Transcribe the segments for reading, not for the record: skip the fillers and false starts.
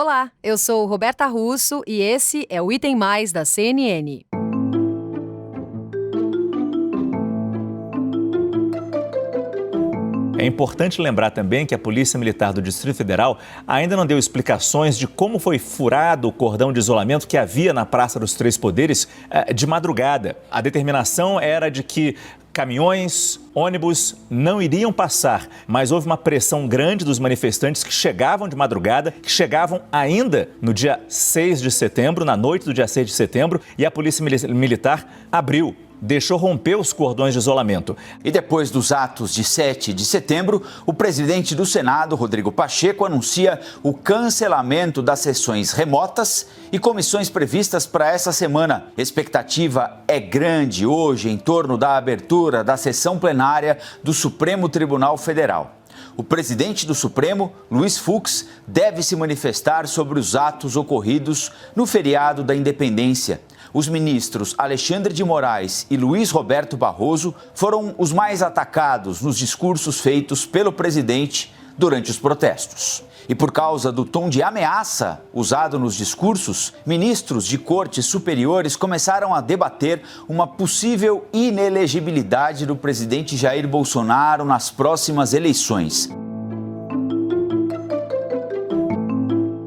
Olá, eu sou Roberta Russo e esse é o Item Mais da CNN. É importante lembrar também que a Polícia Militar do Distrito Federal ainda não deu explicações de como foi furado o cordão de isolamento que havia na Praça dos Três Poderes de madrugada. A determinação era de que caminhões, ônibus não iriam passar, mas houve uma pressão grande dos manifestantes que chegavam de madrugada, que chegavam ainda no dia 6 de setembro, na noite do dia 6 de setembro, e a Polícia Militar deixou romper os cordões de isolamento. E depois dos atos de 7 de setembro, o presidente do Senado, Rodrigo Pacheco, anuncia o cancelamento das sessões remotas e comissões previstas para essa semana. A expectativa é grande hoje em torno da abertura da sessão plenária do Supremo Tribunal Federal. O presidente do Supremo, Luiz Fux, deve se manifestar sobre os atos ocorridos no feriado da Independência. Os ministros Alexandre de Moraes e Luiz Roberto Barroso foram os mais atacados nos discursos feitos pelo presidente durante os protestos. E por causa do tom de ameaça usado nos discursos, ministros de cortes superiores começaram a debater uma possível inelegibilidade do presidente Jair Bolsonaro nas próximas eleições.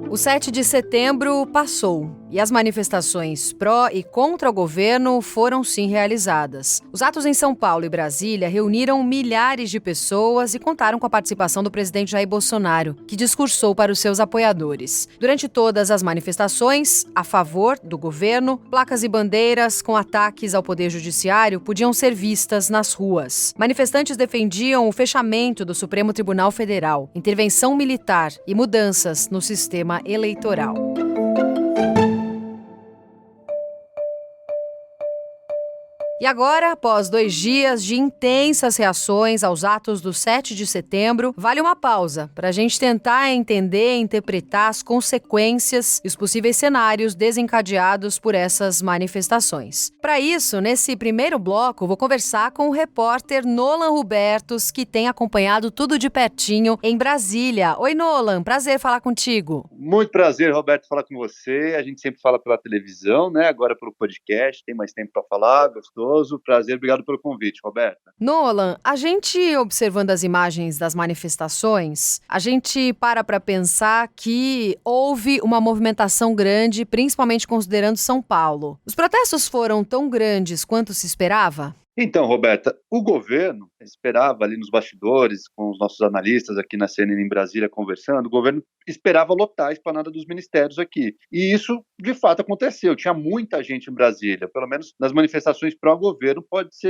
O 7 de setembro passou e as manifestações pró e contra o governo foram sim realizadas. Os atos em São Paulo e Brasília reuniram milhares de pessoas e contaram com a participação do presidente Jair Bolsonaro, que discursou para os seus apoiadores. Durante todas as manifestações, a favor do governo, placas e bandeiras com ataques ao Poder Judiciário podiam ser vistas nas ruas. Manifestantes defendiam o fechamento do Supremo Tribunal Federal, intervenção militar e mudanças no sistema eleitoral. E agora, após 2 dias de intensas reações aos atos do 7 de setembro, vale uma pausa para a gente tentar entender e interpretar as consequências e os possíveis cenários desencadeados por essas manifestações. Para isso, nesse primeiro bloco, vou conversar com o repórter Nolan Hubertus, que tem acompanhado tudo de pertinho em Brasília. Oi, Nolan, prazer falar contigo. Muito prazer, Roberto, falar com você. A gente sempre fala pela televisão, né? Agora pelo podcast, tem mais tempo para falar, gostou? Prazer, obrigado pelo convite, Roberta. Nolan, a gente observando as imagens das manifestações, a gente para pensar que houve uma movimentação grande, principalmente considerando São Paulo. Os protestos foram tão grandes quanto se esperava? Então, Roberta, o governo esperava ali nos bastidores, com os nossos analistas aqui na CNN em Brasília conversando, o governo esperava lotar a esplanada dos ministérios aqui. E isso, de fato, aconteceu. Tinha muita gente em Brasília, pelo menos nas manifestações pró-governo,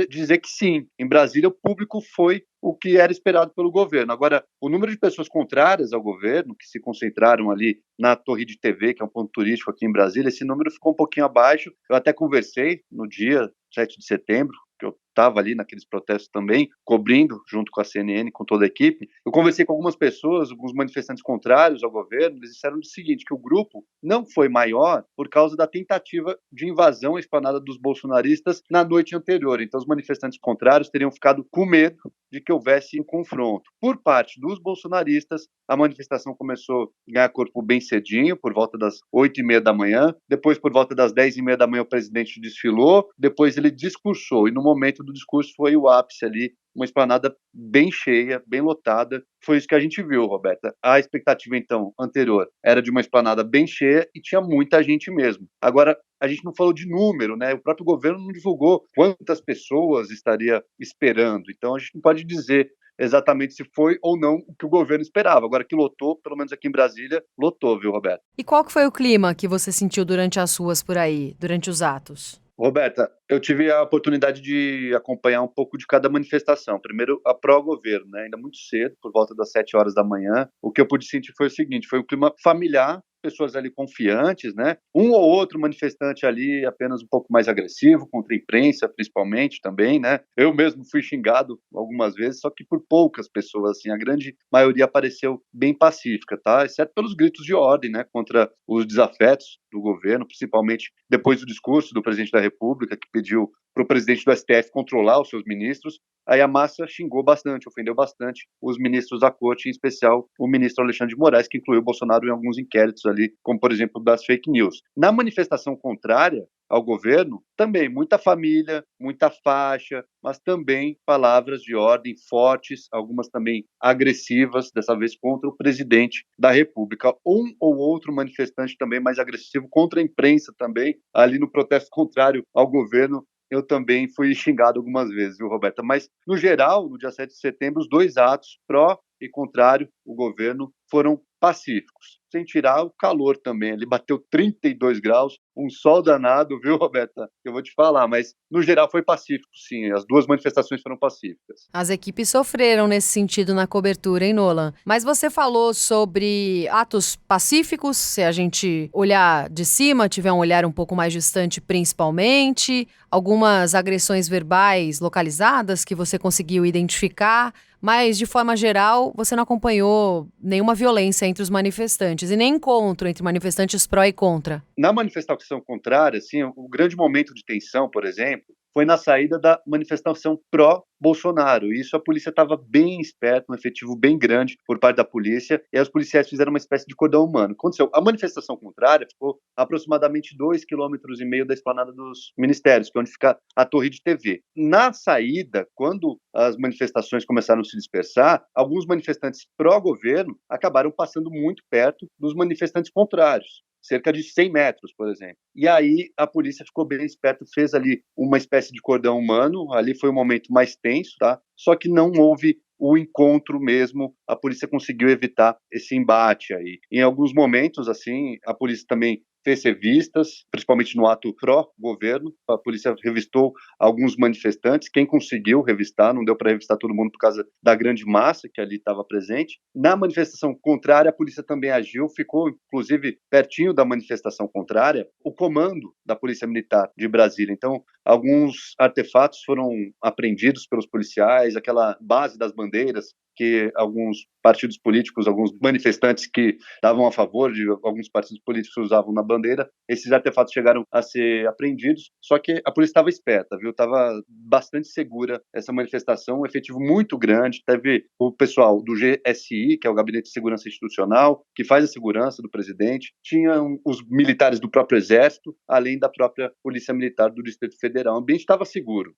dizer que sim. Em Brasília, o público foi o que era esperado pelo governo. Agora, o número de pessoas contrárias ao governo, que se concentraram ali na Torre de TV, que é um ponto turístico aqui em Brasília, esse número ficou um pouquinho abaixo. Eu até conversei no dia 7 de setembro, que eu estava ali naqueles protestos também, cobrindo junto com a CNN, com toda a equipe. Eu conversei com algumas pessoas, alguns manifestantes contrários ao governo, eles disseram o seguinte, que o grupo não foi maior por causa da tentativa de invasão à esplanada dos bolsonaristas na noite anterior. Então os manifestantes contrários teriam ficado com medo de que houvesse um confronto. Por parte dos bolsonaristas, a manifestação começou a ganhar corpo bem cedinho, por volta das 8h30 da manhã, depois por volta das 10h30 da manhã o presidente desfilou, depois ele discursou, e no momento do discurso foi o ápice ali, uma esplanada bem cheia, bem lotada. Foi isso que a gente viu, Roberta. A expectativa, então, anterior era de uma esplanada bem cheia e tinha muita gente mesmo. Agora, a gente não falou de número, né? O próprio governo não divulgou quantas pessoas estaria esperando. Então, a gente não pode dizer exatamente se foi ou não o que o governo esperava. Agora que lotou, pelo menos aqui em Brasília, lotou, viu, Roberta? E qual que foi o clima que você sentiu durante as ruas por aí, durante os atos? Roberta, eu tive a oportunidade de acompanhar um pouco de cada manifestação. Primeiro, a pró-governo, né? Ainda muito cedo, por volta das 7 horas da manhã. O que eu pude sentir foi o seguinte, foi um clima familiar, pessoas ali confiantes, né? Um ou outro manifestante ali apenas um pouco mais agressivo, contra a imprensa, principalmente também, né? Eu mesmo fui xingado algumas vezes, só que por poucas pessoas, assim, a grande maioria apareceu bem pacífica, tá? Exceto pelos gritos de ordem, né? Contra os desafetos do governo, principalmente depois do discurso do presidente da República, que pediu para o presidente do STF controlar os seus ministros. Aí a massa xingou bastante, ofendeu bastante os ministros da corte, em especial o ministro Alexandre de Moraes, que incluiu o Bolsonaro em alguns inquéritos ali, como por exemplo das fake news. Na manifestação contrária ao governo, também muita família, muita faixa, mas também palavras de ordem fortes, algumas também agressivas, dessa vez contra o presidente da República. Um ou outro manifestante também mais agressivo contra a imprensa também, ali no protesto contrário ao governo. Eu também fui xingado algumas vezes, viu, Roberta? Mas, no geral, no dia 7 de setembro, os dois atos, pró e contrário ao governo, foram pacíficos, sem tirar o calor também. Ele bateu 32 graus, um sol danado, viu, Roberta? Eu vou te falar, mas no geral foi pacífico, sim. As duas manifestações foram pacíficas. As equipes sofreram nesse sentido na cobertura, hein, Nolan? Mas você falou sobre atos pacíficos, se a gente olhar de cima, tiver um olhar um pouco mais distante principalmente, algumas agressões verbais localizadas que você conseguiu identificar, mas, de forma geral, você não acompanhou nenhuma violência entre os manifestantes e nem encontro entre manifestantes pró e contra. Na manifestação contrária, assim, o grande momento de tensão, por exemplo, foi na saída da manifestação pró-Bolsonaro. Isso a polícia estava bem esperta, um efetivo bem grande por parte da polícia, e aí os policiais fizeram uma espécie de cordão humano. Aconteceu. A manifestação contrária ficou aproximadamente 2,5 km da esplanada dos ministérios, que é onde fica a torre de TV. Na saída, quando as manifestações começaram a se dispersar, alguns manifestantes pró-governo acabaram passando muito perto dos manifestantes contrários. Cerca de 100 metros, por exemplo. E aí a polícia ficou bem esperta, fez ali uma espécie de cordão humano, ali foi o momento mais tenso, tá? Só que não houve o encontro mesmo, a polícia conseguiu evitar esse embate aí. Em alguns momentos, assim, a polícia também fez revistas, principalmente no ato pró-governo, a polícia revistou alguns manifestantes, quem conseguiu revistar, não deu para revistar todo mundo por causa da grande massa que ali estava presente. Na manifestação contrária, a polícia também agiu, ficou inclusive pertinho da manifestação contrária, o comando da Polícia Militar de Brasília. Então, alguns artefatos foram apreendidos pelos policiais, aquela base das bandeiras que alguns partidos políticos, alguns manifestantes que estavam a favor de alguns partidos políticos usavam na bandeira, esses artefatos chegaram a ser apreendidos, só que a polícia estava esperta, viu? Estava bastante segura essa manifestação, um efetivo muito grande, teve o pessoal do GSI, que é o Gabinete de Segurança Institucional, que faz a segurança do presidente, tinham os militares do próprio Exército, além da própria Polícia Militar do Distrito Federal. O ambiente estava seguro,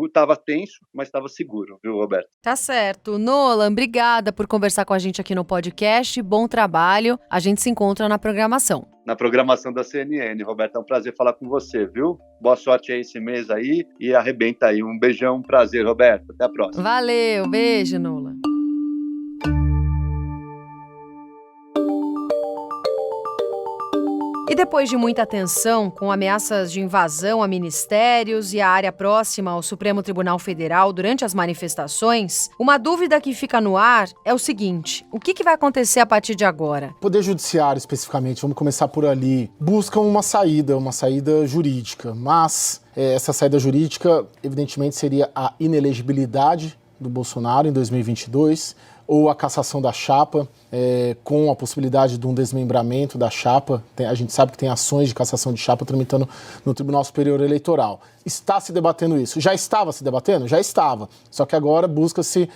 estava tenso, mas estava seguro, viu, Roberto? Tá certo. Nolan, obrigada por conversar com a gente aqui no podcast. Bom trabalho. A gente se encontra na programação. Na programação da CNN, Roberto. É um prazer falar com você, viu? Boa sorte aí esse mês aí e arrebenta aí. Um beijão, um prazer, Roberto. Até a próxima. Valeu, beijo, Nolan. E depois de muita tensão, com ameaças de invasão a ministérios e a área próxima ao Supremo Tribunal Federal durante as manifestações, uma dúvida que fica no ar é o seguinte: o que vai acontecer a partir de agora? O Poder Judiciário, especificamente, vamos começar por ali, buscam uma saída jurídica, mas essa saída jurídica, evidentemente, seria a inelegibilidade do Bolsonaro em 2022, ou a cassação da chapa, com a possibilidade de um desmembramento da chapa. A gente sabe que tem ações de cassação de chapa tramitando no Tribunal Superior Eleitoral. Está se debatendo isso. Já estava se debatendo? Já estava. Só que agora busca-se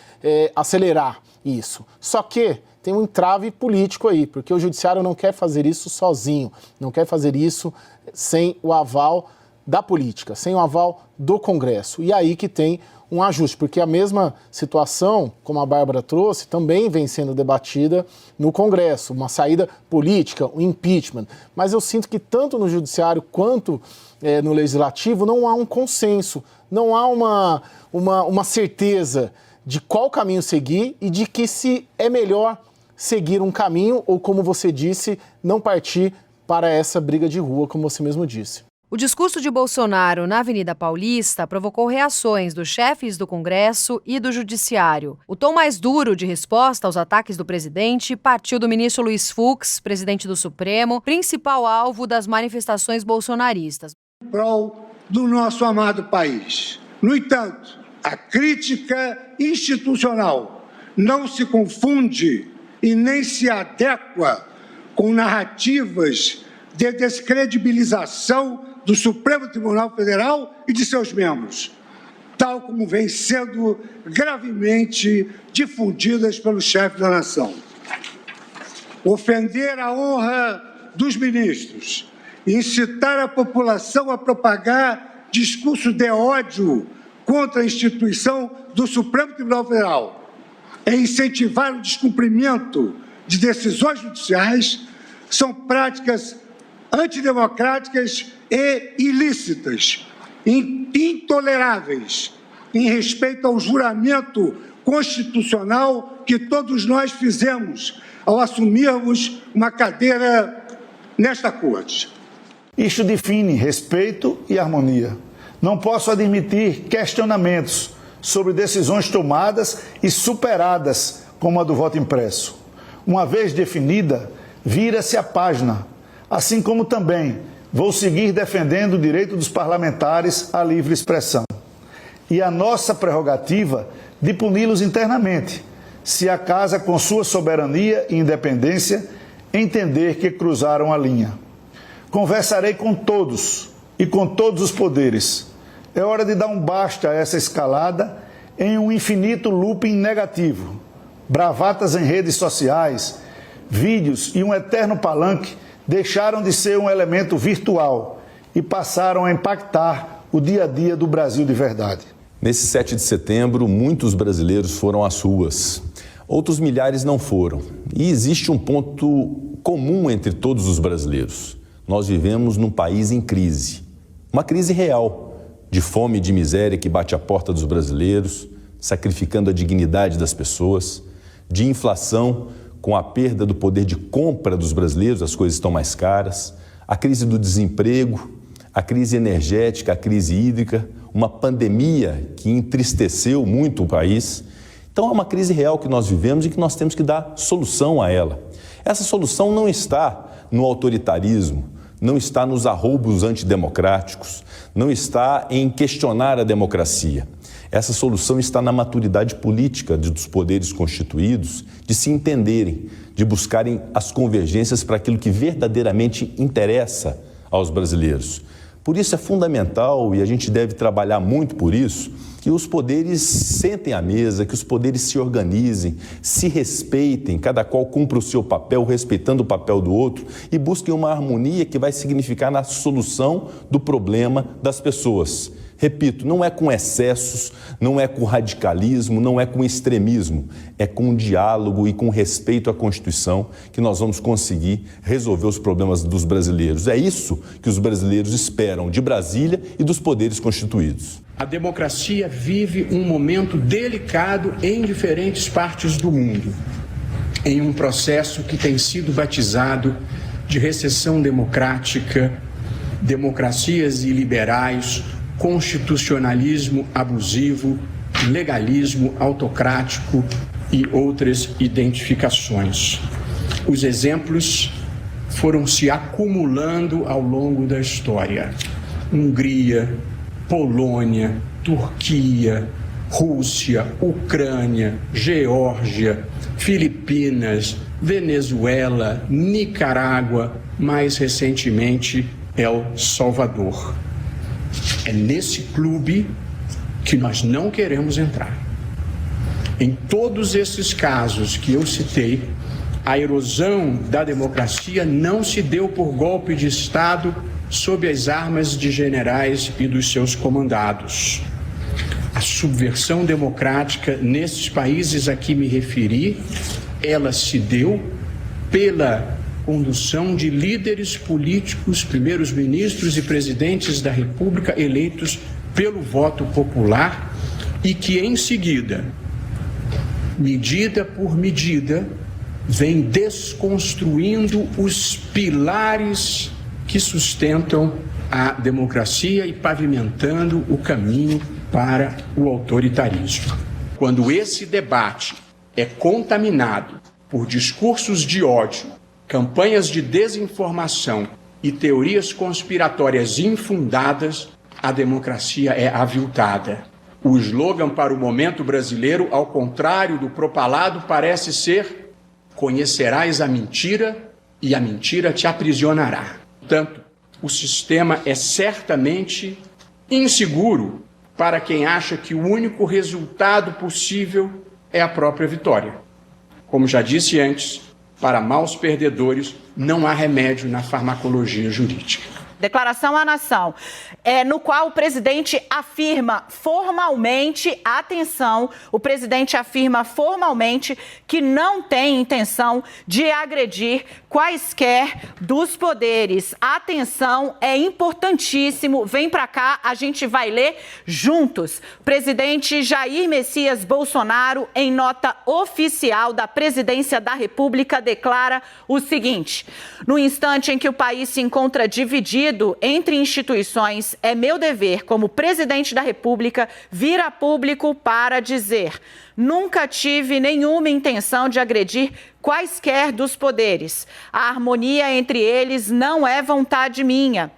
acelerar isso. Só que tem um entrave político aí, porque o Judiciário não quer fazer isso sozinho, não quer fazer isso sem o aval da política, sem o aval do Congresso. E aí que tem um ajuste, porque a mesma situação, como a Bárbara trouxe, também vem sendo debatida no Congresso, uma saída política, um impeachment. Mas eu sinto que tanto no Judiciário quanto no Legislativo não há um consenso, não há uma certeza de qual caminho seguir e de que se é melhor seguir um caminho ou, como você disse, não partir para essa briga de rua, como você mesmo disse. O discurso de Bolsonaro na Avenida Paulista provocou reações dos chefes do Congresso e do Judiciário. O tom mais duro de resposta aos ataques do presidente partiu do ministro Luiz Fux, presidente do Supremo, principal alvo das manifestações bolsonaristas. Prol do nosso amado país. No entanto, a crítica institucional não se confunde e nem se adequa com narrativas de descredibilização do Supremo Tribunal Federal e de seus membros, tal como vem sendo gravemente difundidas pelo chefe da nação. Ofender a honra dos ministros, incitar a população a propagar discurso de ódio contra a instituição do Supremo Tribunal Federal, e incentivar o descumprimento de decisões judiciais são práticas antidemocráticas e ilícitas, intoleráveis, em respeito ao juramento constitucional que todos nós fizemos ao assumirmos uma cadeira nesta corte. Isto define respeito e harmonia. Não posso admitir questionamentos sobre decisões tomadas e superadas, como a do voto impresso. Uma vez definida, vira-se a página, assim como também vou seguir defendendo o direito dos parlamentares à livre expressão e a nossa prerrogativa de puni-los internamente, se a Casa, com sua soberania e independência, entender que cruzaram a linha. Conversarei com todos e com todos os poderes. É hora de dar um basta a essa escalada em um infinito looping negativo. Bravatas em redes sociais, vídeos e um eterno palanque deixaram de ser um elemento virtual e passaram a impactar o dia a dia do Brasil de verdade. Nesse 7 de setembro, muitos brasileiros foram às ruas. Outros milhares não foram. E existe um ponto comum entre todos os brasileiros. Nós vivemos num país em crise. Uma crise real, de fome e de miséria que bate à porta dos brasileiros, sacrificando a dignidade das pessoas, de inflação, com a perda do poder de compra dos brasileiros, as coisas estão mais caras, a crise do desemprego, a crise energética, a crise hídrica, uma pandemia que entristeceu muito o país. Então é uma crise real que nós vivemos e que nós temos que dar solução a ela. Essa solução não está no autoritarismo, não está nos arroubos antidemocráticos, não está em questionar a democracia. Essa solução está na maturidade política dos poderes constituídos, de se entenderem, de buscarem as convergências para aquilo que verdadeiramente interessa aos brasileiros. Por isso é fundamental, e a gente deve trabalhar muito por isso, que os poderes sentem à mesa, que os poderes se organizem, se respeitem, cada qual cumpra o seu papel, respeitando o papel do outro, e busquem uma harmonia que vai significar na solução do problema das pessoas. Repito, não é com excessos, não é com radicalismo, não é com extremismo, é com diálogo e com respeito à Constituição que nós vamos conseguir resolver os problemas dos brasileiros. É isso que os brasileiros esperam de Brasília e dos poderes constituídos. A democracia vive um momento delicado em diferentes partes do mundo, em um processo que tem sido batizado de recessão democrática, democracias iliberais, constitucionalismo abusivo, legalismo autocrático e outras identificações. Os exemplos foram se acumulando ao longo da história. Hungria, Polônia, Turquia, Rússia, Ucrânia, Geórgia, Filipinas, Venezuela, Nicarágua, mais recentemente El Salvador. É nesse clube que nós não queremos entrar. Em todos esses casos que eu citei, a erosão da democracia não se deu por golpe de Estado sob as armas de generais e dos seus comandados. A subversão democrática nesses países a que me referi, ela se deu pela condução de líderes políticos, primeiros ministros e presidentes da República eleitos pelo voto popular e que, em seguida, medida por medida, vem desconstruindo os pilares que sustentam a democracia e pavimentando o caminho para o autoritarismo. Quando esse debate é contaminado por discursos de ódio, campanhas de desinformação e teorias conspiratórias infundadas, a democracia é aviltada. O slogan para o momento brasileiro, ao contrário do propalado, parece ser: conhecerás a mentira e a mentira te aprisionará. Portanto, o sistema é certamente inseguro para quem acha que o único resultado possível é a própria vitória. Como já disse antes, para maus perdedores não há remédio na farmacologia jurídica. Declaração à nação, no qual o presidente afirma formalmente, atenção, o presidente afirma formalmente que não tem intenção de agredir quaisquer dos poderes. Atenção, é importantíssimo, vem para cá, a gente vai ler juntos. O presidente Jair Messias Bolsonaro, em nota oficial da Presidência da República, declara o seguinte: no instante em que o país se encontra dividido entre instituições, é meu dever, como presidente da República, vir a público para dizer: nunca tive nenhuma intenção de agredir quaisquer dos poderes. A harmonia entre eles não é vontade minha,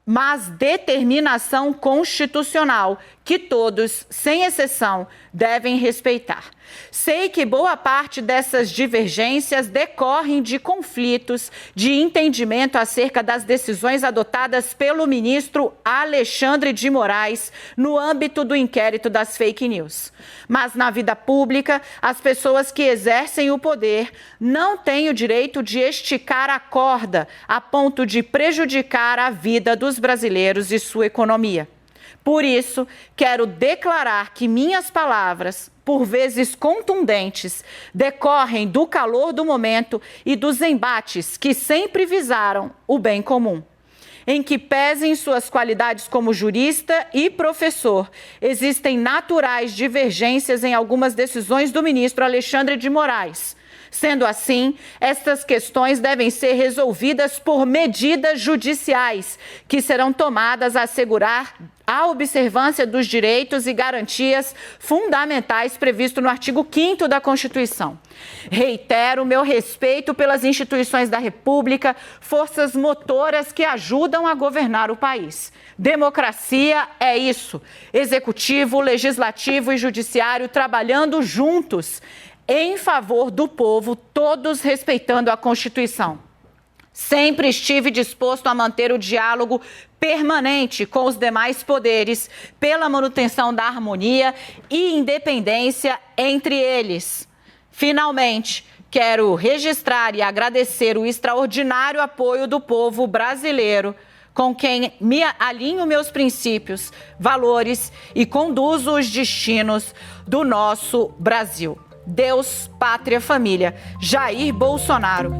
mas determinação constitucional que todos, sem exceção, devem respeitar. Sei que boa parte dessas divergências decorrem de conflitos de entendimento acerca das decisões adotadas pelo ministro Alexandre de Moraes no âmbito do inquérito das fake news. Mas na vida pública, as pessoas que exercem o poder não têm o direito de esticar a corda a ponto de prejudicar a vida dos brasileiros e sua economia. Por isso, quero declarar que minhas palavras, por vezes contundentes, decorrem do calor do momento e dos embates que sempre visaram o bem comum. Em que pesem suas qualidades como jurista e professor, existem naturais divergências em algumas decisões do ministro Alexandre de Moraes. Sendo assim, estas questões devem ser resolvidas por medidas judiciais, que serão tomadas a assegurar a observância dos direitos e garantias fundamentais previsto no artigo 5º da Constituição. Reitero meu respeito pelas instituições da República, forças motoras que ajudam a governar o país. Democracia é isso: executivo, legislativo e judiciário trabalhando juntos em favor do povo, todos respeitando a Constituição. Sempre estive disposto a manter o diálogo permanente com os demais poderes pela manutenção da harmonia e independência entre eles. Finalmente, quero registrar e agradecer o extraordinário apoio do povo brasileiro, com quem me alinho meus princípios, valores e conduzo os destinos do nosso Brasil. Deus, pátria, família. Jair Bolsonaro.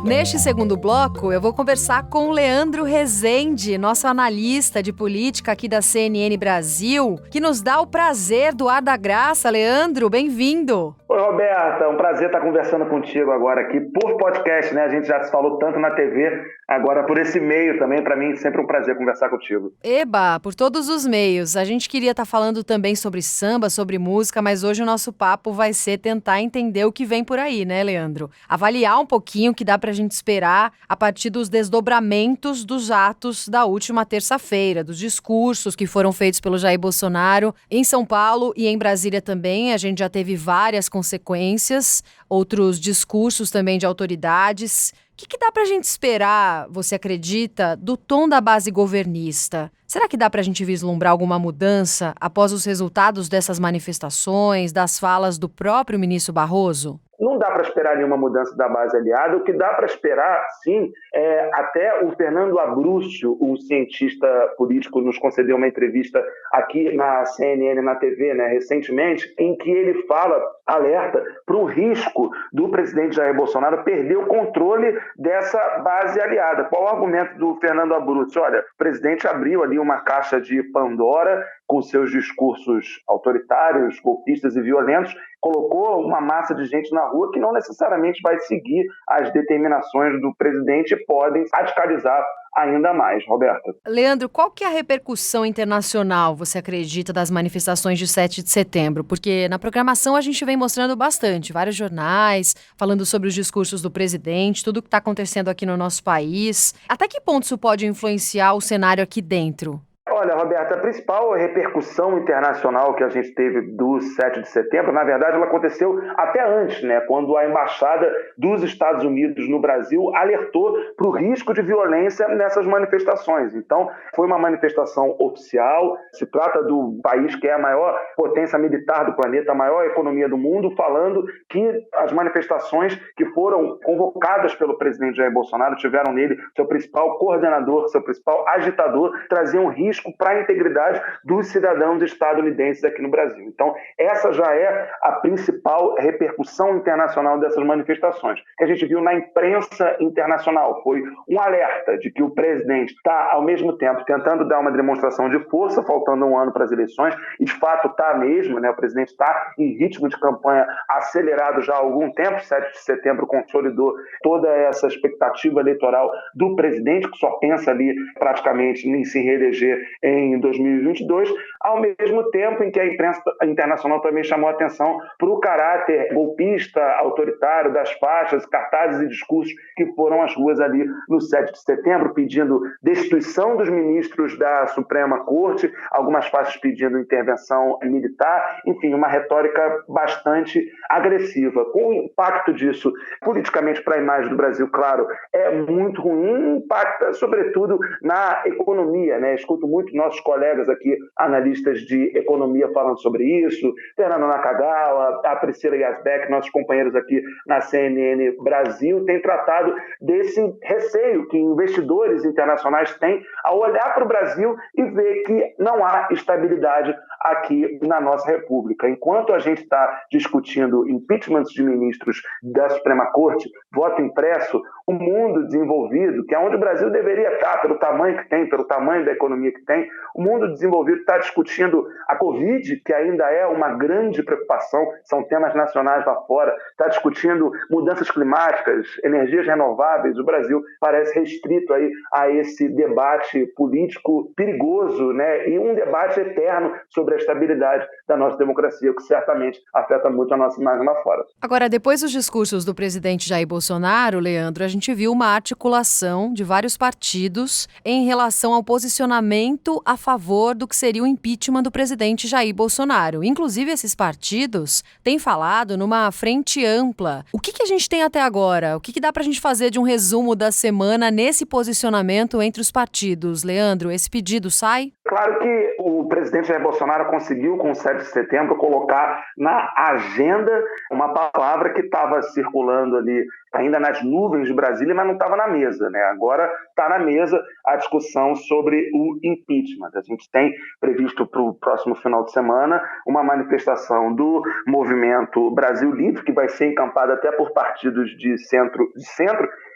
Neste segundo bloco, eu vou conversar com o Leandro Rezende, nosso analista de política aqui da CNN Brasil, que nos dá o prazer do Ar da Graça. Leandro, bem-vindo. Oi, Roberta, é um prazer estar conversando contigo agora aqui por podcast, né? A gente já se falou tanto na TV, agora por esse meio também, para mim sempre um prazer conversar contigo. Eba, por todos os meios. A gente queria estar falando também sobre samba, sobre música, mas hoje o nosso papo vai ser tentar entender o que vem por aí, né, Leandro? Avaliar um pouquinho o que dá pra gente esperar a partir dos desdobramentos dos atos da última terça-feira, dos discursos que foram feitos pelo Jair Bolsonaro em São Paulo e em Brasília também. A gente já teve várias consequências, outros discursos também de autoridades. O que dá pra gente esperar, você acredita, do tom da base governista? Será que dá pra gente vislumbrar alguma mudança após os resultados dessas manifestações, das falas do próprio ministro Barroso? Não dá para esperar nenhuma mudança da base aliada. O que dá para esperar, sim, é até o Fernando Abrúcio, o cientista político, nos concedeu uma entrevista aqui na CNN, na TV, né, recentemente, em que ele fala, alerta para o risco do presidente Jair Bolsonaro perder o controle dessa base aliada. Qual o argumento do Fernando Abrúcio? Olha, o presidente abriu ali uma caixa de Pandora com seus discursos autoritários, golpistas e violentos, colocou uma massa de gente na rua que não necessariamente vai seguir as determinações do presidente e podem radicalizar ainda mais, Roberta. Leandro, qual que é a repercussão internacional, você acredita, das manifestações de 7 de setembro? Porque na programação a gente vem mostrando bastante, vários jornais falando sobre os discursos do presidente, tudo que está acontecendo aqui no nosso país. Até que ponto isso pode influenciar o cenário aqui dentro? Olha, Roberta, principal repercussão internacional que a gente teve do 7 de setembro, na verdade, ela aconteceu até antes, né, quando a Embaixada dos Estados Unidos no Brasil alertou para o risco de violência nessas manifestações. Então, foi uma manifestação oficial, se trata do país que é a maior potência militar do planeta, a maior economia do mundo, falando que as manifestações que foram convocadas pelo presidente Jair Bolsonaro tiveram nele seu principal coordenador, seu principal agitador, traziam risco para a integridade dos cidadãos estadunidenses aqui no Brasil. Então, essa já é a principal repercussão internacional dessas manifestações. O que a gente viu na imprensa internacional foi um alerta de que o presidente está, ao mesmo tempo, tentando dar uma demonstração de força, faltando um ano para as eleições, e de fato está mesmo, né? O presidente está em ritmo de campanha acelerado já há algum tempo. 7 de setembro consolidou toda essa expectativa eleitoral do presidente, que só pensa ali praticamente em se reeleger em 2022, ao mesmo tempo em que a imprensa internacional também chamou a atenção para o caráter golpista, autoritário das faixas, cartazes e discursos que foram às ruas ali no 7 de setembro, pedindo destituição dos ministros da Suprema Corte, algumas faixas pedindo intervenção militar, enfim, uma retórica bastante agressiva. Com o impacto disso politicamente para a imagem do Brasil, claro, é muito ruim, impacta sobretudo na economia, né? Escuto muito nossos colegas aqui, analistas de economia, falando sobre isso, Fernando Nakagawa, a Priscila Yazbek, nossos companheiros aqui na CNN Brasil, têm tratado desse receio que investidores internacionais têm ao olhar para o Brasil e ver que não há estabilidade aqui na nossa República. Enquanto a gente está discutindo impeachments de ministros da Suprema Corte, voto impresso, o mundo desenvolvido, que é onde o Brasil deveria estar, pelo tamanho que tem, pelo tamanho da economia que tem, o mundo desenvolvido está discutindo a Covid, que ainda é uma grande preocupação, são temas nacionais lá fora, está discutindo mudanças climáticas, energias renováveis. O Brasil parece restrito aí a esse debate político perigoso, né? E um debate eterno sobre a estabilidade da nossa democracia, o que certamente afeta muito a nossa imagem lá fora. Agora, depois dos discursos do presidente Jair Bolsonaro, Leandro, a gente viu uma articulação de vários partidos em relação ao posicionamento a favor do que seria o impeachment do presidente Jair Bolsonaro. Inclusive, esses partidos têm falado numa frente ampla. O que a gente tem até agora? O que dá pra gente fazer de um resumo da semana nesse posicionamento entre os partidos? Leandro, esse pedido sai? Claro que o presidente Jair Bolsonaro conseguiu, com o 7 de setembro, colocar na agenda uma palavra que estava circulando ali ainda nas nuvens de Brasília, mas não estava na mesa, né? Agora está na mesa a discussão sobre o impeachment. A gente tem previsto para o próximo final de semana uma manifestação do movimento Brasil Livre, que vai ser encampada até por partidos de centro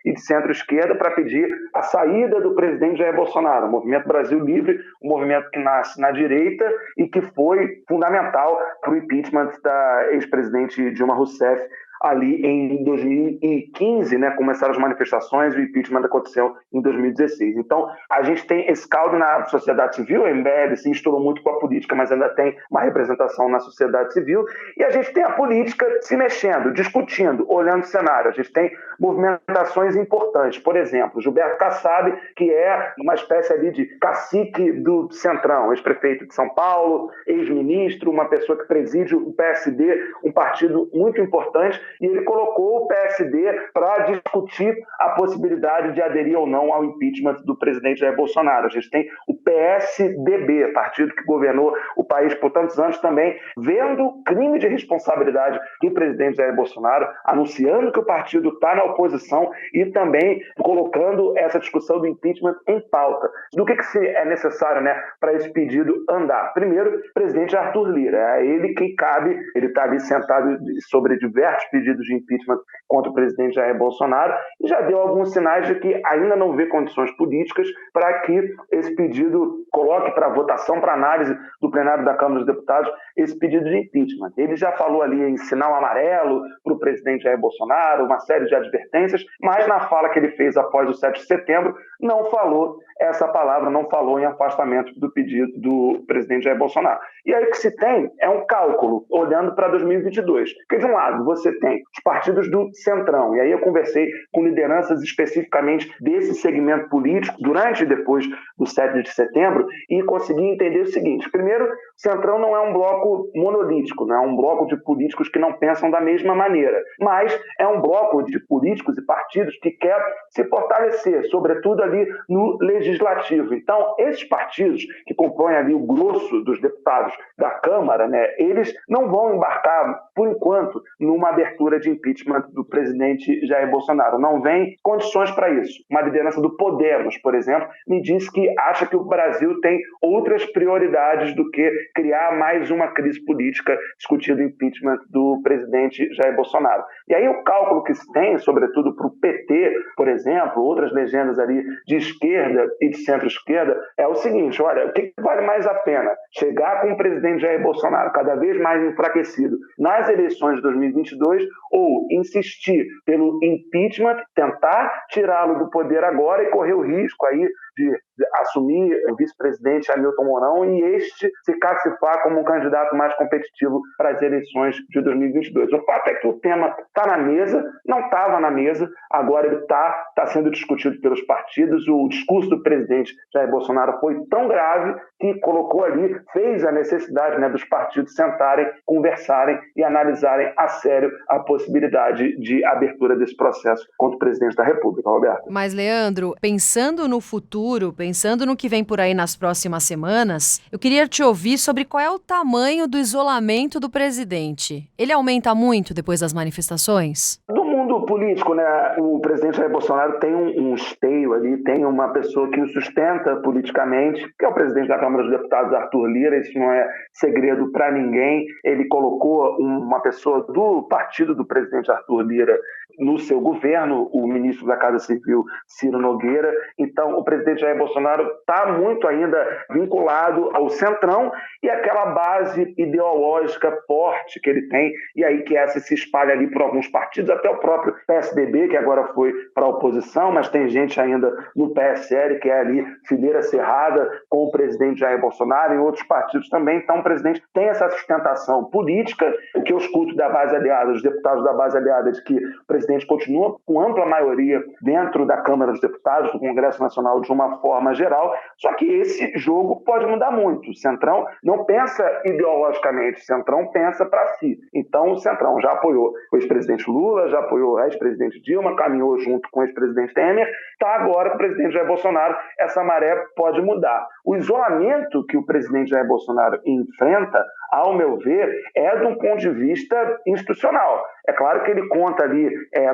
e de centro-esquerda, para pedir a saída do presidente Jair Bolsonaro. O Movimento Brasil Livre, um movimento que nasce na direita e que foi fundamental para o impeachment da ex-presidente Dilma Rousseff ali em 2015, né, começaram as manifestações, o impeachment aconteceu em 2016. Então, a gente tem esse caldo na sociedade civil, o MBL se misturou muito com a política, mas ainda tem uma representação na sociedade civil, e a gente tem a política se mexendo, discutindo, olhando o cenário. A gente tem movimentações importantes, por exemplo, Gilberto Kassab, que é uma espécie ali de cacique do Centrão, ex-prefeito de São Paulo, ex-ministro, uma pessoa que preside o PSD, um partido muito importante, e ele colocou o PSD para discutir a possibilidade de aderir ou não ao impeachment do presidente Jair Bolsonaro. A gente tem o PSDB, partido que governou o país por tantos anos, também vendo crime de responsabilidade do presidente Jair Bolsonaro, anunciando que o partido está na oposição e também colocando essa discussão do impeachment em pauta. Do que é necessário, né, para esse pedido andar? Primeiro, o presidente Arthur Lira. É ele quem cabe, ele está ali sentado sobre diversos pedidos de impeachment contra o presidente Jair Bolsonaro e já deu alguns sinais de que ainda não vê condições políticas para que esse pedido coloque para votação, para análise do plenário da Câmara dos Deputados, esse pedido de impeachment. Ele já falou ali em sinal amarelo para o presidente Jair Bolsonaro, uma série de advertências, mas na fala que ele fez após o 7 de setembro, não falou essa palavra, não falou em afastamento do pedido do presidente Jair Bolsonaro. E aí o que se tem é um cálculo, olhando para 2022. Porque, de um lado, você tem os partidos do Centrão, e aí eu conversei com lideranças especificamente desse segmento político, durante e depois do 7 de setembro e conseguir entender o seguinte. Primeiro, o Centrão não é um bloco monolítico, não é um bloco de políticos que não pensam da mesma maneira, mas é um bloco de políticos e partidos que quer se fortalecer, sobretudo ali no legislativo. Então, esses partidos que compõem ali o grosso dos deputados da Câmara, né, eles não vão embarcar, por enquanto, numa abertura de impeachment do presidente Jair Bolsonaro. Não vem condições para isso. Uma liderança do Podemos, por exemplo, me disse que acha que o Brasil tem outras prioridades do que criar mais uma crise política discutindo o impeachment do presidente Jair Bolsonaro. E aí o cálculo que se tem, sobretudo para o PT, por exemplo, outras legendas ali de esquerda e de centro-esquerda, é o seguinte, olha, o que vale mais a pena? Chegar com o presidente Jair Bolsonaro cada vez mais enfraquecido nas eleições de 2022 ou insistir pelo impeachment, tentar tirá-lo do poder agora e correr o risco aí de assumir o vice-presidente Hamilton Mourão e este se cacifar como um candidato mais competitivo para as eleições de 2022. O fato é que o tema está na mesa, não estava na mesa, agora ele está sendo discutido pelos partidos. O discurso do presidente Jair Bolsonaro foi tão grave que colocou ali, fez a necessidade, né, dos partidos sentarem, conversarem e analisarem a sério a possibilidade de abertura desse processo contra o presidente da República, Roberto. Mas, Leandro, pensando no futuro, pensando no que vem por aí nas próximas semanas, eu queria te ouvir sobre qual é o tamanho do isolamento do presidente. Ele aumenta muito depois das manifestações? Do mundo político, né, o presidente Jair Bolsonaro tem um esteio ali, tem uma pessoa que o sustenta politicamente, que é o presidente da Câmara dos Deputados, Arthur Lira. Isso não é segredo para ninguém. Ele colocou uma pessoa do partido do presidente Arthur Lira no seu governo, o ministro da Casa Civil, Ciro Nogueira. Então, o presidente Jair Bolsonaro está muito ainda vinculado ao Centrão e aquela base ideológica forte que ele tem, e aí que essa se espalha ali por alguns partidos, até o próprio PSDB, que agora foi para a oposição, mas tem gente ainda no PSL, que é ali fileira cerrada com o presidente Jair Bolsonaro e outros partidos também. Então, o presidente tem essa sustentação política. O que eu escuto da base aliada, dos deputados da base aliada, é de que o presidente continua com ampla maioria dentro da Câmara dos Deputados, do Congresso Nacional, de uma forma geral, só que esse jogo pode mudar muito. O Centrão não pensa ideologicamente, o Centrão pensa para si. Então, o Centrão já apoiou o ex-presidente Lula, já apoiou o ex-presidente Dilma, caminhou junto com o ex-presidente Temer, está agora com o presidente Jair Bolsonaro, essa maré pode mudar. O isolamento que o presidente Jair Bolsonaro enfrenta, ao meu ver, é de um ponto de vista institucional. É claro que ele conta ali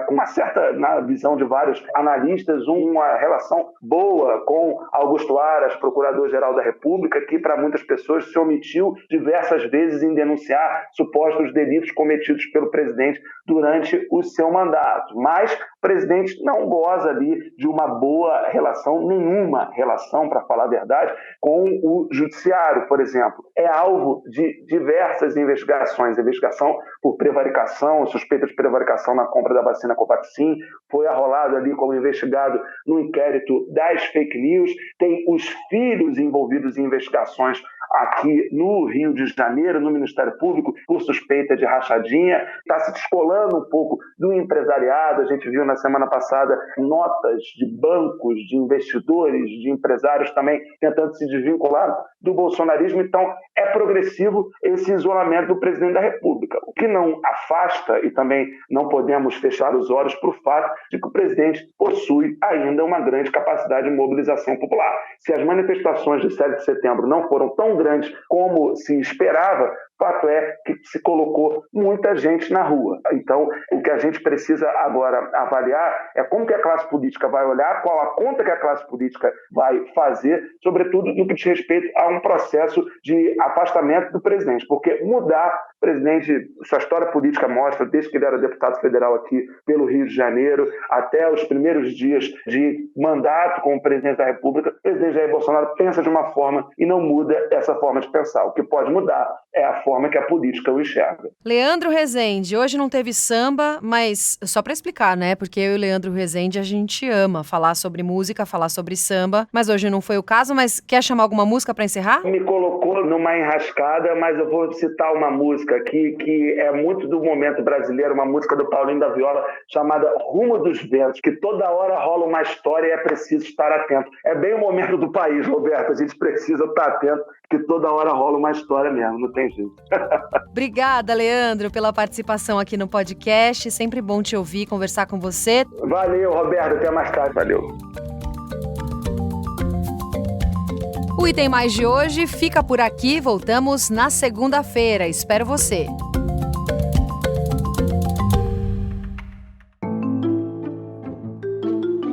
com uma certa, na visão de vários analistas, uma relação boa com Augusto Aras, procurador-geral da República, que para muitas pessoas se omitiu diversas vezes em denunciar supostos delitos cometidos pelo presidente durante o seu mandato. Mas o presidente não goza ali de uma boa relação, nenhuma relação, para falar a verdade, com o judiciário, por exemplo. É alvo de diversas investigações, investigação por prevaricação, suspeita de prevaricação na compra da vacina Covaxin, foi arrolado ali como investigado no inquérito das fake news, tem os filhos envolvidos em investigações aqui no Rio de Janeiro, no Ministério Público, por suspeita de rachadinha, está se descolando um pouco do empresariado. A gente viu na semana passada notas de bancos, de investidores, de empresários também tentando se desvincular do bolsonarismo. Então, é progressivo esse isolamento do presidente da República, o que não afasta, e também não podemos fechar os olhos para o fato de que o presidente possui ainda uma grande capacidade de mobilização popular. Se as manifestações de 7 de setembro não foram tão grandes como se esperava, o fato é que se colocou muita gente na rua. Então, o que a gente precisa agora avaliar é como que a classe política vai olhar, qual a conta que a classe política vai fazer, sobretudo no que diz respeito a um processo de afastamento do presidente. Porque mudar o presidente, sua história política mostra, desde que ele era deputado federal aqui pelo Rio de Janeiro, até os primeiros dias de mandato como presidente da República, o presidente Jair Bolsonaro pensa de uma forma e não muda essa forma de pensar. O que pode mudar é a forma que a política o enxerga. Leandro Rezende, hoje não teve samba, mas só para explicar, né? Porque eu e o Leandro Rezende, a gente ama falar sobre música, falar sobre samba, mas hoje não foi o caso. Mas quer chamar alguma música para encerrar? Me colocou numa enrascada, mas eu vou citar uma música aqui que é muito do momento brasileiro, uma música do Paulinho da Viola chamada Rumo dos Ventos, que toda hora rola uma história e é preciso estar atento. É bem o momento do país, Roberto, a gente precisa estar atento, que toda hora rola uma história mesmo, não tem jeito. Obrigada, Leandro, pela participação aqui no podcast. Sempre bom te ouvir, conversar com você. Valeu, Roberto, até mais tarde. Valeu. O Item Mais de hoje fica por aqui. Voltamos na segunda-feira. Espero você.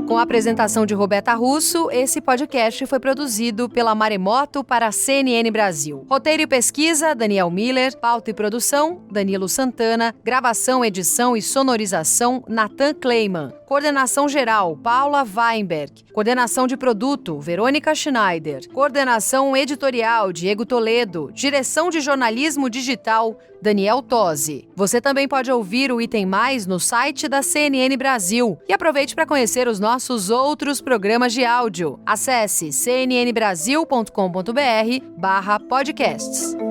Com a apresentação de Roberta Russo, esse podcast foi produzido pela Maremoto para a CNN Brasil. Roteiro e pesquisa, Daniel Miller. Pauta e produção, Danilo Santana. Gravação, edição e sonorização, Nathan Kleiman. Coordenação geral, Paula Weinberg. Coordenação de produto, Verônica Schneider. Coordenação editorial, Diego Toledo. Direção de jornalismo digital, Daniel Tosi. Você também pode ouvir o Item Mais no site da CNN Brasil. E aproveite para conhecer os nossos outros programas de áudio. Acesse cnnbrasil.com.br/podcasts.